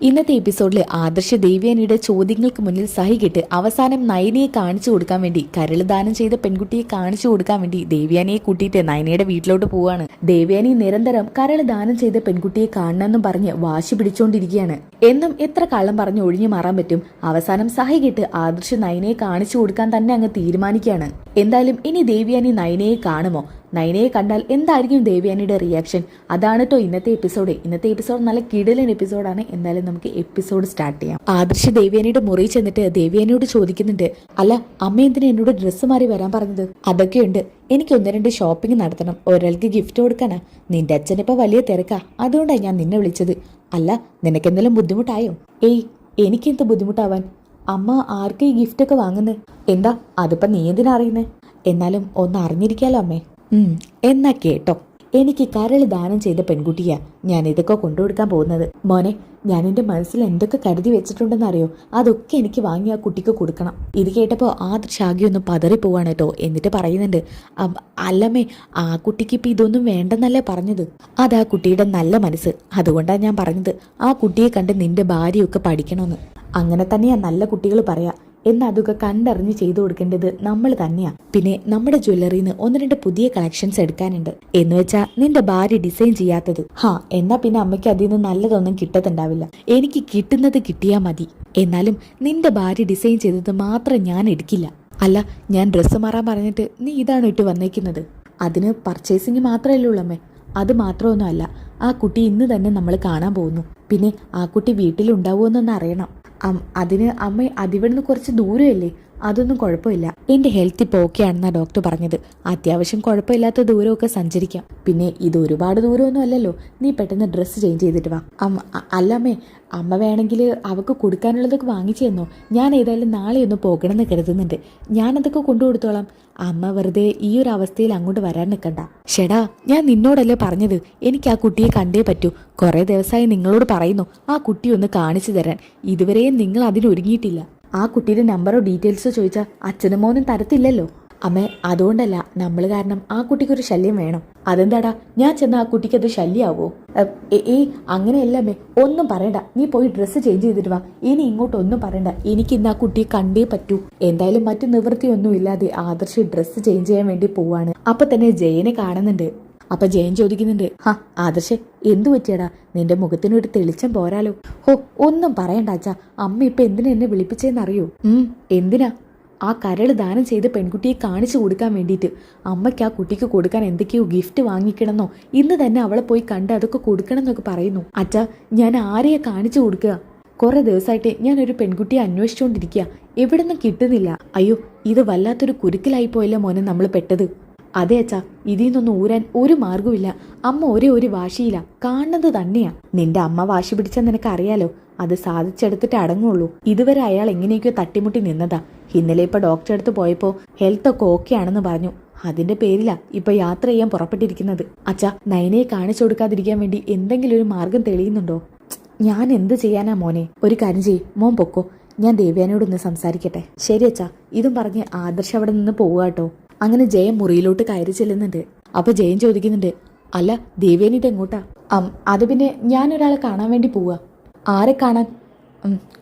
ഇന്നത്തെ എപ്പിസോഡിൽ ആദർശ് ദേവ്യാനിയുടെ ചോദ്യങ്ങൾക്ക് മുന്നിൽ സഹികെട്ട് അവസാനം നയനയെ കാണിച്ചു കൊടുക്കാൻ വേണ്ടി കരൾ ദാനം ചെയ്ത പെൺകുട്ടിയെ കാണിച്ചു കൊടുക്കാൻ വേണ്ടി ദേവ്യാനിയെ കൂട്ടിയിട്ട് നയനയുടെ വീട്ടിലോട്ട് പോവാണ്. ദേവ്യാനി നിരന്തരം കരൾ ദാനം ചെയ്ത പെൺകുട്ടിയെ കാണണമെന്നും പറഞ്ഞ് വാശി പിടിച്ചോണ്ടിരിക്കുകയാണ്. എന്നും എത്ര കള്ളം പറഞ്ഞ് ഒഴിഞ്ഞു മാറാൻ പറ്റും? അവസാനം സഹികെട്ട് ആദർശ് നയനയെ കാണിച്ചു കൊടുക്കാൻ തന്നെ അങ്ങ് തീരുമാനിക്കുകയാണ്. എന്തായാലും ഇനി ദേവ്യാനി നയനയെ കാണുമോ? നയനയെ കണ്ടാൽ എന്തായിരിക്കും ദേവ്യാനിയുടെ റിയാക്ഷൻ? അതാണ് കേട്ടോ ഇന്നത്തെ എപ്പിസോഡ് നല്ല കിടിലൻ എപ്പിസോഡാണ്. എന്തായാലും നമുക്ക് എപ്പിസോഡ് സ്റ്റാർട്ട് ചെയ്യാം. ആദർശ് ദേവ്യാനിയുടെ മുറി ചെന്നിട്ട് ദേവ്യാനിയോട് ചോദിക്കുന്നുണ്ട്, അല്ല അമ്മ എന്തിനാ എന്നോട് ഡ്രസ്സ് മാറി വരാൻ പറഞ്ഞത്? അതൊക്കെയുണ്ട്, എനിക്ക് 1-2 ഷോപ്പിംഗ് നടത്തണം, ഒരാൾക്ക് ഗിഫ്റ്റ് കൊടുക്കാനാ. നിന്റെ അച്ഛനിപ്പോ വലിയ തിരക്കാ, അതുകൊണ്ടാണ് ഞാൻ നിന്നെ വിളിച്ചത്. അല്ല നിനക്കെന്തെങ്കിലും ബുദ്ധിമുട്ടായോ? ഏയ് എനിക്കെന്ത് ബുദ്ധിമുട്ടാവാൻ? അമ്മ ആർക്ക് ഈ ഗിഫ്റ്റ് ഒക്കെ വാങ്ങുന്നത്? എന്താ അതിപ്പോ നീ എന്തിനാ അറിയുന്നേ? എന്നാലും ഒന്ന് അറിഞ്ഞിരിക്കാലോ അമ്മേ. എന്നാ കേട്ടോ, എനിക്ക് കരൾ ദാനം ചെയ്ത പെൺകുട്ടിയാ ഞാൻ ഇതൊക്കെ കൊണ്ടുകൊടുക്കാൻ പോകുന്നത്. മോനെ, ഞാൻ എൻ്റെ മനസ്സിൽ എന്തൊക്കെ കരുതി വെച്ചിട്ടുണ്ടെന്ന് അറിയോ? അതൊക്കെ എനിക്ക് വാങ്ങി ആ കുട്ടിക്ക് കൊടുക്കണം. ഇത് കേട്ടപ്പോൾ ആദർശ് ആകെ ഒന്ന് പതറിപ്പോവാണ് കേട്ടോ. എന്നിട്ട് പറയുന്നുണ്ട്, അല്ലമ്മേ, ആ കുട്ടിക്ക് ഇപ്പം ഇതൊന്നും വേണ്ടെന്നല്ലേ പറഞ്ഞത്? അതാ കുട്ടിയുടെ നല്ല മനസ്സ്, അതുകൊണ്ടാണ് ഞാൻ പറഞ്ഞത് ആ കുട്ടിയെ കണ്ട് നിന്റെ ഭാര്യയൊക്കെ പഠിക്കണമെന്ന്. അങ്ങനെ തന്നെയാ നല്ല കുട്ടികൾ പറയാ. എന്നാൽ അതൊക്കെ കണ്ടറിഞ്ഞ് ചെയ്തു കൊടുക്കേണ്ടത് നമ്മൾ തന്നെയാ. പിന്നെ നമ്മുടെ ജ്വല്ലറിന്ന് 1-2 പുതിയ കളക്ഷൻസ് എടുക്കാനുണ്ട്. എന്ന് വെച്ചാ നിന്റെ ഭാര്യ ഡിസൈൻ ചെയ്യാത്തത്. എന്നാ പിന്നെ അമ്മയ്ക്ക് അതിൽ നിന്ന് നല്ലതൊന്നും കിട്ടത്തുണ്ടാവില്ല. എനിക്ക് കിട്ടുന്നത് കിട്ടിയാ മതി. എന്നാലും നിന്റെ ഭാര്യ ഡിസൈൻ ചെയ്തത് മാത്രം ഞാൻ എടുക്കില്ല. അല്ല, ഞാൻ ഡ്രസ്സ് മാറാൻ പറഞ്ഞിട്ട് നീ ഇതാണ് ഇട്ട് വന്നേക്കുന്നത്? അതിന് പർച്ചേസിങ് മാത്രമല്ലേ ഉള്ളൂ അമ്മേ. അത് മാത്രമൊന്നും അല്ല, ആ കുട്ടി ഇന്ന് തന്നെ നമ്മൾ കാണാൻ പോകുന്നു. പിന്നെ ആ കുട്ടി വീട്ടിലുണ്ടാവുമെന്നൊന്ന് അറിയണം. അതിന് അമ്മ അതിവിടുന്ന് കുറച്ച് ദൂരമല്ലേ, അതൊന്നും കുഴപ്പമില്ല. എൻ്റെ ഹെൽത്ത് ഇപ്പോൾ ഓക്കെ ആണെന്നാണ് ഡോക്ടർ പറഞ്ഞത്. അത്യാവശ്യം കുഴപ്പമില്ലാത്ത ദൂരമൊക്കെ സഞ്ചരിക്കാം. പിന്നെ ഇത് ഒരുപാട് ദൂരമൊന്നും അല്ലല്ലോ, നീ പെട്ടെന്ന് ഡ്രസ്സ് ചേഞ്ച് ചെയ്തിട്ട് വാ. അല്ലമ്മേ, അമ്മ വേണമെങ്കിൽ അവൾക്ക് കൊടുക്കാനുള്ളതൊക്കെ വാങ്ങിച്ചു തന്നോ? ഞാൻ ഏതായാലും നാളെ ഒന്ന് പോകണമെന്ന് കരുതുന്നുണ്ട്. ഞാനതൊക്കെ കൊണ്ടുകൊടുത്തോളാം. അമ്മ വെറുതെ ഈ ഒരു അവസ്ഥയിൽ അങ്ങോട്ട് വരാൻ നിൽക്കണ്ട. ഷെടാ, ഞാൻ നിന്നോടല്ലേ പറഞ്ഞത് എനിക്ക് ആ കുട്ടിയെ കണ്ടേ പറ്റൂ. കുറേ ദിവസമായി നിങ്ങളോട് പറയുന്നു ആ കുട്ടി ഒന്ന് കാണിച്ചു തരാൻ. ഇതുവരെയും നിങ്ങൾ അതിനൊരുങ്ങിയിട്ടില്ല. ആ കുട്ടിയുടെ നമ്പറോ ഡീറ്റെയിൽസോ ചോദിച്ചാൽ അച്ഛനും മോനും തരത്തില്ലല്ലോ. അമ്മേ, അതുകൊണ്ടല്ല, നമ്മൾ കാരണം ആ കുട്ടിക്കൊരു ശല്യം വേണം. അതെന്താടാ, ഞാൻ ചെന്ന ആ കുട്ടിക്ക് അത് ശല്യമാവോ? അങ്ങനെയല്ല അമ്മേ, ഒന്നും പറയണ്ട. നീ പോയി ഡ്രസ്സ് ചേഞ്ച് ചെയ്തിട്ട് വാ. ഇനി ഇങ്ങോട്ടൊന്നും പറയണ്ട. എനിക്ക് ഇന്ന് ആ കുട്ടിയെ കണ്ടേ പറ്റൂ. എന്തായാലും മറ്റു നിവൃത്തിയൊന്നും ഇല്ലാതെ ആദർശ് ഡ്രസ്സ് ചേഞ്ച് ചെയ്യാൻ വേണ്ടി പോവാണ്. അപ്പൊ തന്നെ ജയനെ കാണുന്നുണ്ട്. അപ്പൊ ജയൻ ചോദിക്കുന്നുണ്ട്, ആദർശ് എന്തു പറ്റിയടാ? നിന്റെ മുഖത്തിനൊരു തെളിച്ചം പോരാലോ? ഒന്നും പറയണ്ട അച്ഛാ. അമ്മ ഇപ്പൊ എന്തിനാ എന്നെ വിളിപ്പിച്ചേന്നറിയോ? എന്തിനാ? ആ കരൾ ദാനം ചെയ്ത് പെൺകുട്ടിയെ കാണിച്ചു കൊടുക്കാൻ വേണ്ടിയിട്ട്. അമ്മയ്ക്ക് ആ കുട്ടിക്ക് കൊടുക്കാൻ എന്തൊക്കെയോ ഗിഫ്റ്റ് വാങ്ങിക്കണമെന്നോ, ഇന്ന് തന്നെ അവളെ പോയി കണ്ട് അതൊക്കെ കൊടുക്കണം എന്നൊക്കെ പറയുന്നു. അച്ഛാ, ഞാൻ ആരെയാ കാണിച്ചു കൊടുക്കുക? കുറെ ദിവസമായിട്ട് ഞാനൊരു പെൺകുട്ടിയെ അന്വേഷിച്ചുകൊണ്ടിരിക്കുക, എവിടെ നിന്നും കിട്ടുന്നില്ല. അയ്യോ, ഇത് വല്ലാത്തൊരു കുരുക്കിലായി പോയല്ലോ മോനെ നമ്മൾ പെട്ടത്. അതെ അച്ഛാ, ഇതിൽ നിന്നൊന്നും ഊരാൻ ഒരു മാർഗമില്ല. അമ്മ ഒരു വാശിയില്ല, കാണുന്നത് തന്നെയാ. നിന്റെ അമ്മ വാശി പിടിച്ചാൽ നിനക്കറിയാലോ, അത് സാധിച്ചെടുത്തിട്ട് അടങ്ങുള്ളൂ. ഇതുവരെ അയാൾ എങ്ങനെയൊക്കെയോ തട്ടിമുട്ടി നിന്നതാ. ഇന്നലെ ഇപ്പൊ ഡോക്ടറെ അടുത്ത് പോയപ്പോ ഹെൽത്ത് ഒക്കെ ഓക്കെ ആണെന്ന് പറഞ്ഞു. അതിന്റെ പേരിലാ ഇപ്പൊ യാത്ര ചെയ്യാൻ പുറപ്പെട്ടിരിക്കുന്നത്. അച്ഛാ, നയനയെ കാണിച്ചു കൊടുക്കാതിരിക്കാൻ വേണ്ടി എന്തെങ്കിലും ഒരു മാർഗം തെളിയുന്നുണ്ടോ? ഞാൻ എന്ത് ചെയ്യാനാ മോനെ? ഒരു കാര്യം ചെയ്യ്, മോൻ പൊക്കോ, ഞാൻ ദേവ്യാനോടൊന്ന് സംസാരിക്കട്ടെ. ശരി അച്ഛാ. ഇതും പറഞ്ഞ് ആദർശ് അവിടെ നിന്ന് പോവുകട്ടോ. അങ്ങനെ ജയൻ മുറിയിലോട്ട് കയറി ചെല്ലുന്നുണ്ട്. അപ്പൊ ജയൻ ചോദിക്കുന്നുണ്ട്, അല്ല ദേവ്യാനിട്ട് എങ്ങോട്ടാ? അത് പിന്നെ ഞാനൊരാളെ കാണാൻ വേണ്ടി പോവാ. ആരെ കാണാൻ?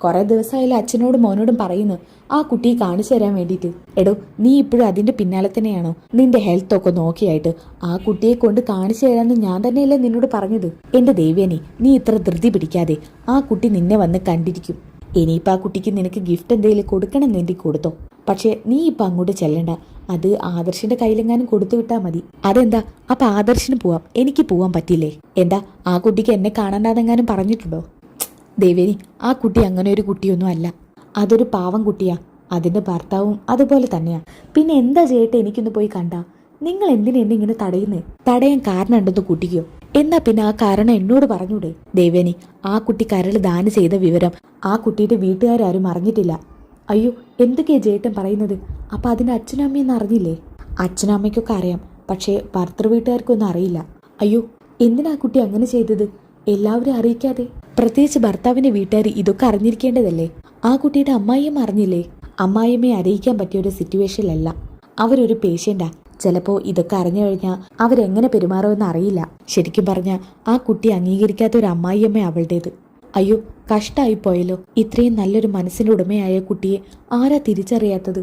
കുറെ ദിവസമായാലും അച്ഛനോടും മോനോടും പറയുന്നു ആ കുട്ടിയെ കാണിച്ചു തരാൻ വേണ്ടിയിട്ട്. എടോ, നീ ഇപ്പോഴും അതിന്റെ പിന്നാലെ തന്നെയാണോ? നിന്റെ ഹെൽത്ത് ഒക്കെ നോക്കിയായിട്ട് ആ കുട്ടിയെ കൊണ്ട് കാണിച്ചു തരാമെന്ന് ഞാൻ തന്നെയല്ലേ നിന്നോട് പറഞ്ഞത്? എന്റെ ദേവ്യാനി, നീ ഇത്ര ധൃതി പിടിക്കാതെ. ആ കുട്ടി നിന്നെ വന്ന് കണ്ടിരിക്കും. ഇനിയിപ്പോൾ ആ കുട്ടിക്ക് നിനക്ക് ഗിഫ്റ്റ് എന്തെങ്കിലും കൊടുക്കണം വേണ്ടി കൊടുത്തോ. പക്ഷെ നീ ഇപ്പം അങ്ങോട്ട് ചെല്ലണ്ട. അത് ആദർശിന്റെ കയ്യിലെങ്ങാനും കൊടുത്തു വിട്ടാൽ മതി. അതെന്താ? അപ്പൊ ആദർശിന് പോവാം, എനിക്ക് പോവാൻ പറ്റില്ലേ? എന്താ, ആ കുട്ടിക്ക് എന്നെ കാണണ്ടാതെങ്ങാനും പറഞ്ഞിട്ടുണ്ടോ? ദേവേനി, ആ കുട്ടി അങ്ങനെ ഒരു കുട്ടിയൊന്നും അല്ല. അതൊരു പാവം കുട്ടിയാ. അതിന്റെ ഭർത്താവും അതുപോലെ തന്നെയാ. പിന്നെ എന്താ ചെയ്യട്ടെ, എനിക്കൊന്ന് പോയി കണ്ടാ? നിങ്ങൾ എന്തിനാ എന്നെ ഇങ്ങനെ തടയുന്നേ? തടയാൻ കാരണം ഉണ്ടെന്ന് കുട്ടിക്കോ? എന്നാ പിന്നെ ആ കാരണം എന്നോട് പറഞ്ഞൂടെ? ദേവേനി, ആ കുട്ടി കരൾ ദാനം ചെയ്ത വിവരം ആ കുട്ടിയുടെ വീട്ടുകാരും അറിഞ്ഞിട്ടില്ല. അയ്യോ, എന്തൊക്കെയാ ജേട്ടൻ പറയുന്നത്? അപ്പൊ അതിന്റെ അച്ഛനും അമ്മയെന്ന് അറിഞ്ഞില്ലേ? അച്ഛനും അമ്മയ്ക്കൊക്കെ അറിയാം, പക്ഷേ ഭർത്തൃ വീട്ടുകാർക്കൊന്നും അറിയില്ല. അയ്യോ, എന്തിനാ ആ കുട്ടി അങ്ങനെ ചെയ്തത്? എല്ലാവരും അറിയിക്കാതെ? പ്രത്യേകിച്ച് ഭർത്താവിന്റെ വീട്ടുകാർ ഇതൊക്കെ അറിഞ്ഞിരിക്കേണ്ടതല്ലേ? ആ കുട്ടിയുടെ അമ്മായിയമ്മ അറിഞ്ഞില്ലേ? അമ്മായിയമ്മയെ അറിയിക്കാൻ പറ്റിയൊരു സിറ്റുവേഷനിലല്ല. അവരൊരു പേഷ്യന്റാ. ചിലപ്പോൾ ഇതൊക്കെ അറിഞ്ഞു കഴിഞ്ഞാൽ അവരെങ്ങനെ പെരുമാറുമെന്ന് അറിയില്ല. ശരിക്കും പറഞ്ഞാൽ ആ കുട്ടി അംഗീകരിക്കാത്ത ഒരു അമ്മായിയമ്മ അവളുടേത്. അയ്യോ, കഷ്ടായിപ്പോയല്ലോ. ഇത്രയും നല്ലൊരു മനസ്സിന്റെ ഉടമയായ കുട്ടിയെ ആരാ തിരിച്ചറിയാത്തത്?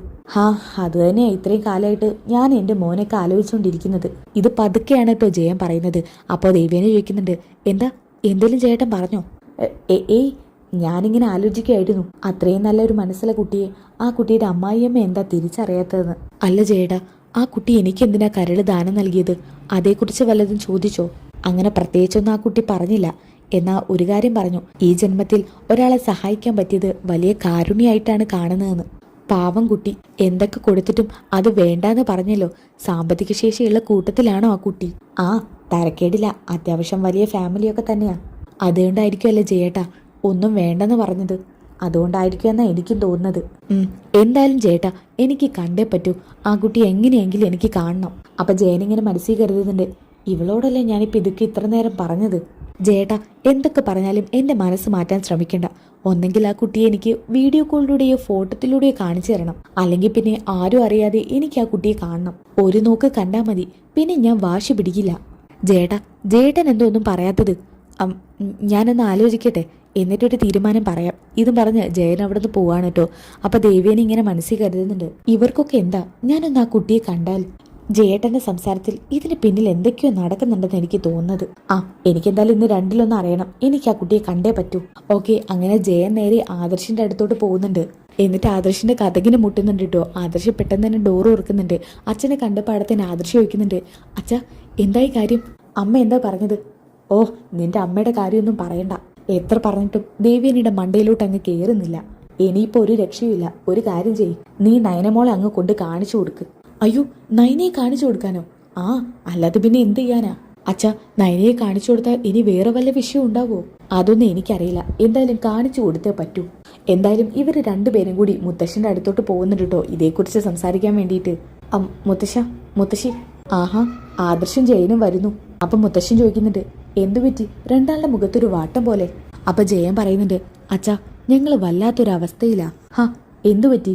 അത് തന്നെയാ ഇത്രയും കാലമായിട്ട് ഞാൻ എൻ്റെ മോനൊക്കെ ആലോചിച്ചുകൊണ്ടിരിക്കുന്നത്. ഇത് പതുക്കെയാണ് കേട്ടോ ജയൻ പറയുന്നത്. അപ്പോൾ ദേവേനെ ചോദിക്കുന്നുണ്ട്, എന്താ എന്തേലും ചേട്ടൻ പറഞ്ഞോ? ഏയ്, ഞാനിങ്ങനെ ആലോചിക്കുകയായിരുന്നു, അത്രയും നല്ലൊരു മനസ്സിലെ കുട്ടിയെ ആ കുട്ടിയുടെ അമ്മായിയമ്മ എന്താ തിരിച്ചറിയാത്തതെന്ന്. അല്ല ജയേട്ടാ, ആ കുട്ടി എനിക്കെന്തിനാ കരൾ ദാനം നൽകിയത്? അതേക്കുറിച്ച് വല്ലതും ചോദിച്ചോ? അങ്ങനെ പ്രത്യേകിച്ചൊന്നും ആ കുട്ടി പറഞ്ഞില്ല. എന്നാ ഒരു കാര്യം പറഞ്ഞു, ഈ ജന്മത്തിൽ ഒരാളെ സഹായിക്കാൻ പറ്റിയത് വലിയ കാരുണ്യായിട്ടാണ് കാണുന്നതെന്ന്. പാവം കുട്ടി എന്തൊക്കെ കൊടുത്തിട്ടും അത് വേണ്ടാന്ന് പറഞ്ഞല്ലോ. സാമ്പത്തിക ശേഷിയുള്ള കൂട്ടത്തിലാണോ ആ കുട്ടി? തരക്കേടില്ല, അത്യാവശ്യം വലിയ ഫാമിലിയൊക്കെ തന്നെയാ. അതുകൊണ്ടായിരിക്കുമല്ലേ ജയേട്ടാ ഒന്നും വേണ്ടെന്ന് പറഞ്ഞത്? അതുകൊണ്ടായിരിക്കും എന്നാ എനിക്കും തോന്നുന്നത്. എന്തായാലും ചേട്ടാ, എനിക്ക് കണ്ടേ പറ്റൂ. ആ കുട്ടി എങ്ങനെയെങ്കിലും എനിക്ക് കാണണം. അപ്പൊ ജയനിങ്ങനെ മനസ്സിൽ കരുതുന്നുണ്ട്, ഇവളോടല്ലേ ഞാനിപ്പോൾ ഇതൊക്കെ ഇത്ര നേരം പറഞ്ഞത്. ജയേട്ടാ, എന്തൊക്കെ പറഞ്ഞാലും എൻ്റെ മനസ്സ് മാറ്റാൻ ശ്രമിക്കണ്ട. ഒന്നെങ്കിൽ ആ കുട്ടിയെ എനിക്ക് വീഡിയോ കോളിലൂടെയോ ഫോട്ടോത്തിലൂടെയോ കാണിച്ചു തരണം, അല്ലെങ്കിൽ പിന്നെ ആരും അറിയാതെ എനിക്ക് ആ കുട്ടിയെ കാണണം. ഒരു നോക്ക് കണ്ടാൽ മതി, പിന്നെ ഞാൻ വാശി പിടിക്കില്ല. ജേട്ടൻ എന്തോ ഒന്നും പറയാത്തത്? ഞാനൊന്ന് ആലോചിക്കട്ടെ, എന്നിട്ടൊരു തീരുമാനം പറയാം. ഇതും പറഞ്ഞ് ജയൻ അവിടെ നിന്ന് പോവാണ് കേട്ടോ. അപ്പൊ ദേവേനെ ഇങ്ങനെ മനസ്സിൽ കരുതുന്നുണ്ട്, ഇവർക്കൊക്കെ എന്താ ഞാനൊന്ന് ആ കുട്ടിയെ കണ്ടാൽ? ജയേട്ടന്റെ സംസാരത്തിൽ ഇതിന് പിന്നിൽ എന്തൊക്കെയോ നടക്കുന്നുണ്ടെന്ന് എനിക്ക് തോന്നുന്നത്. എനിക്കെന്തായാലും ഇന്ന് രണ്ടിലൊന്നും അറിയണം. എനിക്ക് ആ കുട്ടിയെ കണ്ടേ പറ്റൂ. ഓക്കെ, അങ്ങനെ ജയൻ നേരെ ആദർശിന്റെ അടുത്തോട്ട് പോകുന്നുണ്ട്. എന്നിട്ട് ആദർശിന്റെ കഥകിന് മുട്ടുന്നുണ്ട് കേട്ടോ. ആദർശ് പെട്ടെന്ന് തന്നെ ഡോർ ഓർക്കുന്നുണ്ട്. അച്ഛനെ കണ്ട പാടത്തിന് ആദർശ് ചോദിക്കുന്നുണ്ട്, അച്ഛാ എന്തായി കാര്യം? അമ്മ എന്താ പറഞ്ഞത്? നിന്റെ അമ്മയുടെ കാര്യമൊന്നും പറയണ്ട. എത്ര പറഞ്ഞിട്ടും ദേവ്യാനിയുടെ മണ്ടയിലോട്ട് അങ്ങ് കയറുന്നില്ല. ഇനിയിപ്പോ ഒരു രക്ഷയുമില്ല. ഒരു കാര്യം ചെയ്യ്, നീ നയനമോളെ അങ്ങ് കൊണ്ട് കാണിച്ചു കൊടുക്ക്. അയ്യോ, നയനയെ കാണിച്ചു കൊടുക്കാനോ? അല്ലാതെ പിന്നെ എന്ത് ചെയ്യാനാ? അച്ഛാ, നയനയെ കാണിച്ചു കൊടുത്താൽ ഇനി വേറെ വല്ല വിഷയം ഉണ്ടാവോ? അതൊന്നും എനിക്കറിയില്ല. എന്തായാലും കാണിച്ചു കൊടുത്തേ പറ്റൂ. എന്തായാലും ഇവർ രണ്ടുപേരും കൂടി മുത്തശ്ശന്റെ അടുത്തോട്ട് പോകുന്നുണ്ട് കേട്ടോ, ഇതേക്കുറിച്ച് സംസാരിക്കാൻ വേണ്ടിയിട്ട്. മുത്തശ്ശി. ആദർശം ജയനും വരുന്നു. അപ്പൊ മുത്തശ്ശൻ ചോദിക്കുന്നുണ്ട്, എന്തു പറ്റി? രണ്ടാളുടെ മുഖത്തൊരു വാട്ടം പോലെ. അപ്പൊ ജയൻ പറയുന്നുണ്ട്, അച്ഛാ ഞങ്ങൾ വല്ലാത്തൊരവസ്ഥയിലാ. എന്തു പറ്റി?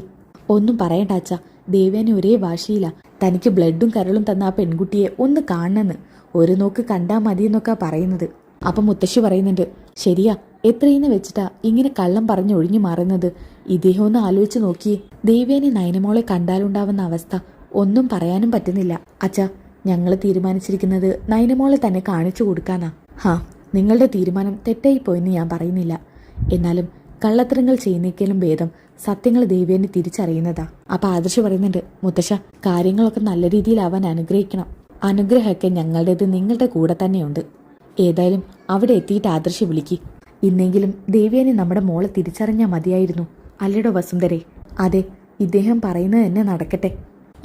ഒന്നും പറയണ്ട അച്ഛാ, ദേവ്യാനി ഒരേ വാശിയില്ല. തനിക്ക് ബ്ലഡും കരളും തന്ന ആ പെൺകുട്ടിയെ ഒന്ന് കാണണമെന്ന്. ഒരു നോക്ക് കണ്ടാ മതി എന്നൊക്കെ പറയുന്നത്. അപ്പൊ മുത്തശ്ശി പറയുന്നുണ്ട്, ശരിയാ, എത്രയെന്ന് വെച്ചിട്ടാ ഇങ്ങനെ കള്ളം പറഞ്ഞ് ഒഴിഞ്ഞു മാറുന്നത്? ഇദ്ദേഹം ഒന്ന് ആലോചിച്ച് നോക്കിയേ. ദേവ്യാനി നയനമോളെ കണ്ടാലുണ്ടാവുന്ന അവസ്ഥ ഒന്നും പറയാനും പറ്റുന്നില്ല. അച്ഛാ, ഞങ്ങൾ തീരുമാനിച്ചിരിക്കുന്നത് നയനമോളെ തന്നെ കാണിച്ചു കൊടുക്കാനാ. നിങ്ങളുടെ തീരുമാനം തെറ്റായി പോയെന്ന് ഞാൻ പറയുന്നില്ല. എന്നാലും കള്ളത്തരങ്ങൾ ചെയ്യുന്നേക്കാളും ഭേദം സത്യങ്ങൾ ദേവ്യാനി തിരിച്ചറിയുന്നതാ. അപ്പൊ ആദർശ് പറയുന്നുണ്ട്, മുത്തശ്ശ, കാര്യങ്ങളൊക്കെ നല്ല രീതിയിലാവാൻ അനുഗ്രഹിക്കണം. അനുഗ്രഹമൊക്കെ ഞങ്ങളുടേത് നിങ്ങളുടെ കൂടെ തന്നെയുണ്ട്. ഏതായാലും അവിടെ എത്തിയിട്ട് ആദർശ് വിളിക്ക്. ഇന്നെങ്കിലും ദേവ്യാനി നമ്മുടെ മോളെ തിരിച്ചറിഞ്ഞാൽ മതിയായിരുന്നു. അല്ലേടോ വസുന്ധരെ? അതെ, ഇദ്ദേഹം പറയുന്നത് തന്നെ നടക്കട്ടെ.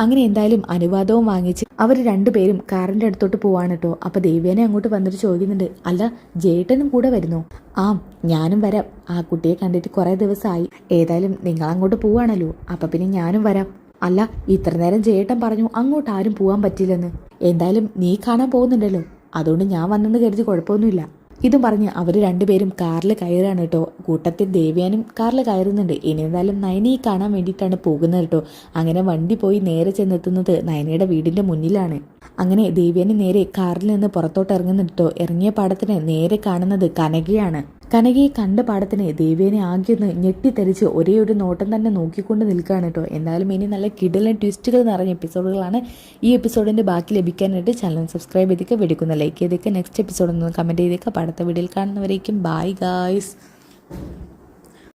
അങ്ങനെ എന്തായാലും അനുവാദവും വാങ്ങിച്ച് അവർ രണ്ടുപേരും കാറിന്റെ അടുത്തോട്ട് പോവാണ് കേട്ടോ. അപ്പൊ ദേവ്യാനെ അങ്ങോട്ട് വന്നിട്ട് ചോദിക്കുന്നുണ്ട്, അല്ല ജേട്ടനും കൂടെ വരുന്നോ? ഞാനും വരാം. ആ കുട്ടിയെ കണ്ടിട്ട് കുറെ ദിവസമായി. ഏതായാലും നിങ്ങൾ അങ്ങോട്ട് പോവാണല്ലോ, അപ്പൊ പിന്നെ ഞാനും വരാം. അല്ല, ഇത്ര നേരം ജേട്ടൻ പറഞ്ഞു അങ്ങോട്ട് ആരും പോവാൻ പറ്റില്ലെന്ന്. എന്തായാലും നീ കാണാൻ പോകുന്നുണ്ടല്ലോ, അതുകൊണ്ട് ഞാൻ വന്നെന്ന് കരുതി കുഴപ്പമൊന്നുമില്ല. ഇതും പറഞ്ഞ് അവർ രണ്ടുപേരും കാറിൽ കയറാണ് കേട്ടോ. കൂട്ടത്തിൽ ദേവ്യാനും കാറിൽ കയറുന്നുണ്ട്. ഇനി എന്തായാലും നയനയെ കാണാൻ വേണ്ടിയിട്ടാണ് പോകുന്നത് കേട്ടോ. അങ്ങനെ വണ്ടി പോയി നേരെ ചെന്നെത്തുന്നത് നയനയുടെ വീടിന്റെ മുന്നിലാണ്. അങ്ങനെ ദേവ്യാനി നേരെ കാറിൽ നിന്ന് പുറത്തോട്ട് ഇറങ്ങുന്നുണ്ട് കേട്ടോ. ഇറങ്ങിയ പാടത്തിന് നേരെ കാണുന്നത് കനകയാണ്. കനകയെ കണ്ട പാടത്തിന് ദേവ്യാനെ ആകെ ഒന്ന് ഞെട്ടിത്തെറിച്ച് ഒരേ ഒരു നോട്ടം തന്നെ നോക്കിക്കൊണ്ട് നിൽക്കുകയാണ് കേട്ടോ. എന്തായാലും ഇനി നല്ല കിടിലൻ ട്വിസ്റ്റുകൾ നിറഞ്ഞ എപ്പിസോഡുകളാണ്. ഈ എപ്പിസോഡിന്റെ ബാക്കി ലഭിക്കാനായിട്ട് ചാനൽ സബ്സ്ക്രൈബ് ചെയ്തൊക്കെ വെടിക്കുന്ന ലൈക്ക് ചെയ്തൊക്കെ നെക്സ്റ്റ് എപ്പിസോഡ് ഒന്ന് കമന്റ് ചെയ്തൊക്കെ അടുത്ത വീഡിയോയിൽ കാണുന്നവരേക്കും ബൈ ഗായ്സ്.